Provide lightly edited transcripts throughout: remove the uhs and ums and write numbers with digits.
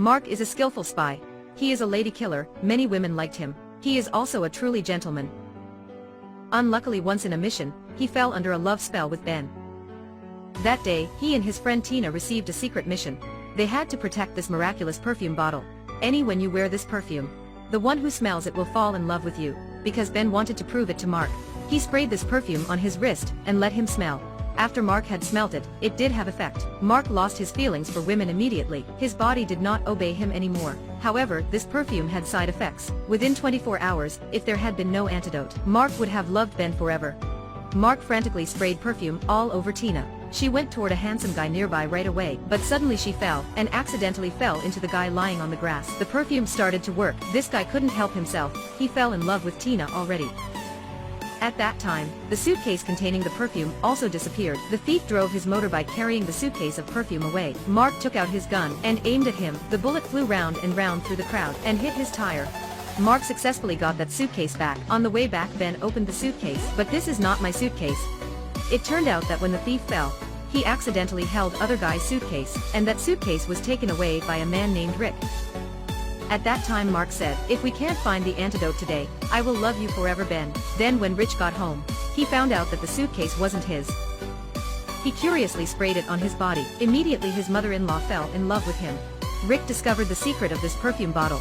Mark is a skillful spy. He is a lady killer, many women liked him. He is also a truly gentleman. Unluckily, once in a mission, he fell under a love spell with Ben. That day, he and his friend Tina received a secret mission. They had to protect this miraculous perfume bottle. When you wear this perfume, the one who smells it will fall in love with you, because Ben wanted to prove it to Mark. He sprayed this perfume on his wrist and let him smell. After Mark had smelt it, it did have effect. Mark lost his feelings for women immediately. His body did not obey him anymore. However, this perfume had side effects. Within 24 hours, if there had been no antidote, Mark would have loved Ben forever. Mark frantically sprayed perfume all over Tina. She went toward a handsome guy nearby right away, but suddenly she fell, and accidentally fell into the guy lying on the grass. The perfume started to work. This guy couldn't help himself. He fell in love with Tina already. At that time, the suitcase containing the perfume also disappeared. The thief drove his motorbike carrying the suitcase of perfume away. Mark took out his gun and aimed at him. The bullet flew round and round through the crowd and hit his tire. Mark successfully got that suitcase back. On the way back, Ben opened the suitcase. But this is not my suitcase. It turned out that when the thief fell, he accidentally held other guy's suitcase, and that suitcase was taken away by a man named Rick. At that time Mark said, "If we can't find the antidote today, I will love you forever, Ben." Then when Rich got home, he found out that the suitcase wasn't his. He curiously sprayed it on his body. Immediately his mother-in-law fell in love with him. Rick discovered the secret of this perfume bottle.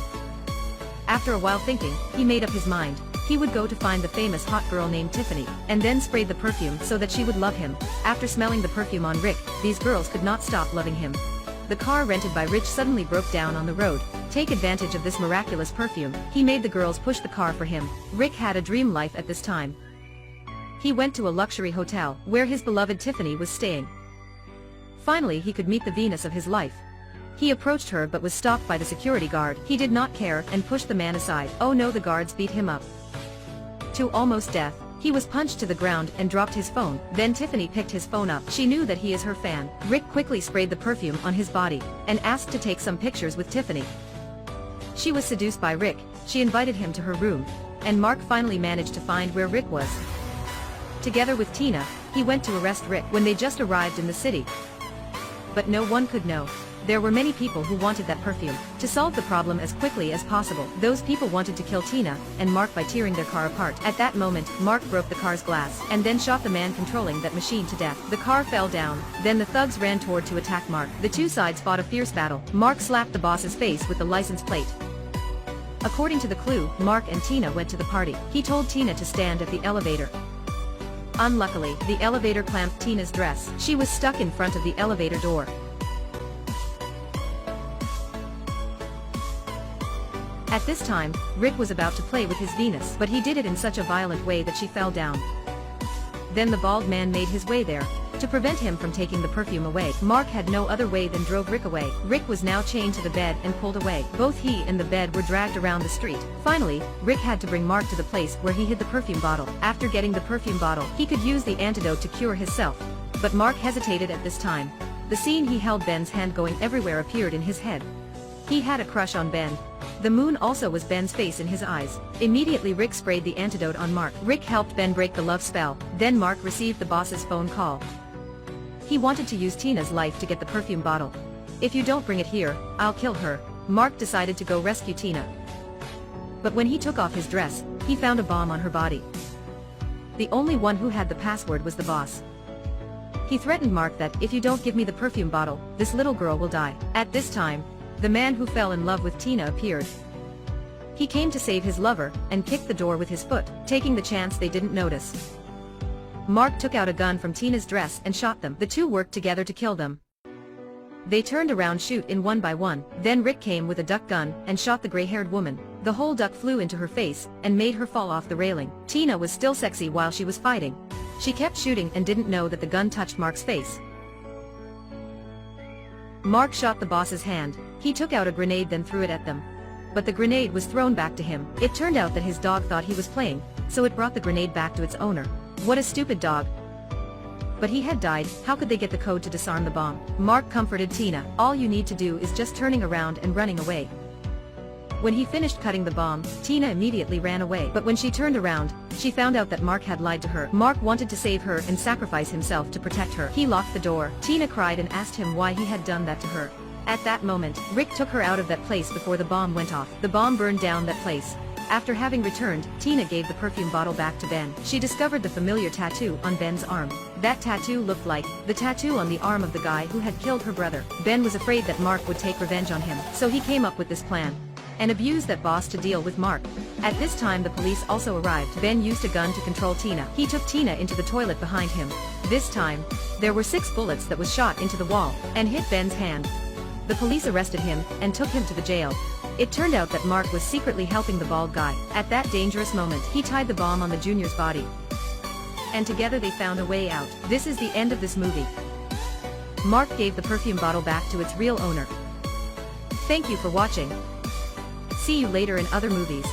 After a while thinking, he made up his mind. He would go to find the famous hot girl named Tiffany, and then sprayed the perfume so that she would love him. After smelling the perfume on Rick, these girls could not stop loving him. The car rented by Rich suddenly broke down on the road. Take advantage of this miraculous perfume, he made the girls push the car for him. Rick had a dream life at this time. He went to a luxury hotel, where his beloved Tiffany was staying. Finally he could meet the Venus of his life. He approached her but was stopped by the security guard. He did not care and pushed the man aside. Oh no, the guards beat him up to almost death. He was punched to the ground and dropped his phone. Then Tiffany picked his phone up. She knew that he is her fan. Rick quickly sprayed the perfume on his body, and asked to take some pictures with Tiffany. She was seduced by Rick. She invited him to her room, and Mark finally managed to find where Rick was. Together with Tina, he went to arrest Rick when they just arrived in the city. But no one could know. There were many people who wanted that perfume. To solve the problem as quickly as possible, those people wanted to kill Tina and Mark by tearing their car apart. At that moment, Mark broke the car's glass, and then shot the man controlling that machine to death. The car fell down, then the thugs ran toward to attack Mark. The two sides fought a fierce battle. Mark slapped the boss's face with the license plate. According to the clue, Mark and Tina went to the party. He told Tina to stand at the elevator. Unluckily, the elevator clamped Tina's dress. She was stuck in front of the elevator door. At this time, Rick was about to play with his Venus, but he did it in such a violent way that she fell down. Then the bald man made his way there. To prevent him from taking the perfume away, Mark had no other way than drove Rick away. Rick was now chained to the bed and pulled away. Both he and the bed were dragged around the street. Finally, Rick had to bring Mark to the place where he hid the perfume bottle. After getting the perfume bottle, he could use the antidote to cure himself. But Mark hesitated at this time. The scene he held Ben's hand going everywhere appeared in his head. He had a crush on Ben. The moon also was Ben's face in his eyes. Immediately Rick sprayed the antidote on Mark. Rick helped Ben break the love spell. Then Mark received the boss's phone call. He wanted to use Tina's life to get the perfume bottle. "If you don't bring it here, I'll kill her." Mark decided to go rescue Tina. But when he took off his dress, he found a bomb on her body. The only one who had the password was the boss. He threatened Mark that, "If you don't give me the perfume bottle, this little girl will die." At this time, the man who fell in love with Tina appeared. He came to save his lover, and kicked the door with his foot, taking the chance they didn't notice. Mark took out a gun from Tina's dress and shot them. The two worked together to kill them. They turned around shoot in one by one. Then Rick came with a duck gun and shot the gray-haired woman. The whole duck flew into her face and made her fall off the railing. Tina was still sexy while she was fighting. She kept shooting and didn't know that the gun touched Mark's face. Mark shot the boss's hand. He took out a grenade then threw it at them. But the grenade was thrown back to him. It turned out that his dog thought he was playing, so it brought the grenade back to its owner. What a stupid dog. But he had died. How could they get the code to disarm the bomb? Mark comforted Tina. "All you need to do is just turning around and running away." When he finished cutting the bomb, Tina immediately ran away. But when she turned around, she found out that Mark had lied to her. Mark wanted to save her and sacrifice himself to protect her. He locked the door. Tina cried and asked him why he had done that to her. At that moment, Rick took her out of that place before the bomb went off. The bomb burned down that place. After having returned, Tina gave the perfume bottle back to Ben. She discovered the familiar tattoo on Ben's arm. That tattoo looked like the tattoo on the arm of the guy who had killed her brother. Ben was afraid that Mark would take revenge on him, so he came up with this plan and abused that boss to deal with Mark. At this time the police also arrived. Ben used a gun to control Tina. He took Tina into the toilet behind him. This time, there were 6 bullets that was shot into the wall and hit Ben's hand. The police arrested him and took him to the jail. It turned out that Mark was secretly helping the bald guy. At that dangerous moment, he tied the bomb on the junior's body. And together they found a way out. This is the end of this movie. Mark gave the perfume bottle back to its real owner. Thank you for watching. See you later in other movies.